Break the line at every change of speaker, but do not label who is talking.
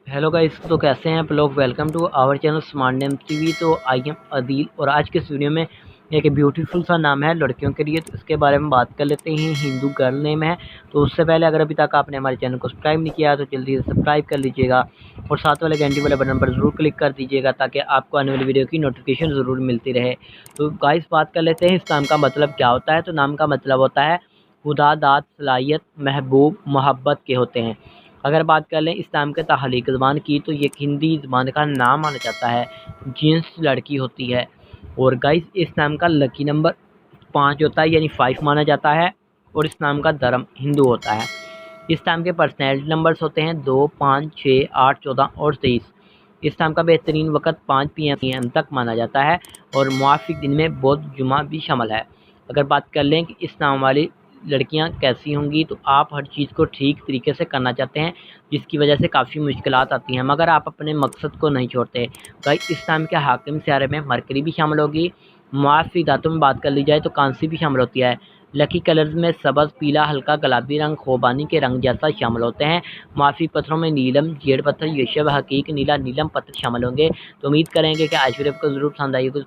Hello guys, तो कैसे हैं आप लोग। Welcome to our channel smart name TV. तो आई एम अदील और आज के इस वीडियो में एक ब्यूटीफुल सा नाम है लड़कियों के लिए, तो इसके बारे में बात कर लेते हैं। हिंदू गर्ल नेम है। तो उससे पहले अगर अभी तक आपने हमारे चैनल को सब्सक्राइब नहीं किया तो जल्दी से सब्सक्राइब कर लीजिएगा और साथ वाले घंटी वाले बटन पर ज़रूर क्लिक कर दीजिएगा ताकि आपको आने वाली वीडियो की नोटिफिकेशन ज़रूर मिलती रहे। तो गाइस बात कर लेते हैं इस नाम का मतलब क्या होता है। तो नाम का मतलब होता है खुदा, दाद, सलाहियत, महबूब, मोहब्बत के होते हैं। अगर बात कर लें इस नाम के तहलीक ज़बान की तो ये हिंदी ज़बान का नाम माना जाता है, जिन्स लड़की होती है। और गाइस इस नाम का लकी नंबर 5 होता है, यानी 5 माना जाता है। और इस नाम का धर्म हिंदू होता है। इस नाम के पर्सनैलिटी नंबर्स होते हैं 2, 5, 6, 8, 14 और 23। इस नाम का बेहतरीन वक़्त 5 PM तक माना जाता है और मुआफ़िक दिन में बुध, जुमा भी शामिल है। अगर बात कर लें कि इस नाम वाली लड़कियां कैसी होंगी, तो आप हर चीज़ को ठीक तरीके से करना चाहते हैं, जिसकी वजह से काफ़ी मुश्किलात आती हैं, मगर आप अपने मकसद को नहीं छोड़ते। गाइस इस नाम के हाकिम सियारे में मरकरी भी शामिल होगी। मुआफ़ी धातु में बात कर ली जाए तो कांसी भी शामिल होती है। लकी कलर्स में सब्ज़, पीला, हल्का गुलाबी रंग खोबानी के रंग जैसा शामिल होते हैं। मुआफ़ी पत्थरों में नीलम, जेड पत्थर, यशब, हकीक नीला, नीलम पत्थर शामिल होंगे। तो उम्मीद करेंगे कि आज वीडियो आपको ज़रूर पसंद आई होगी।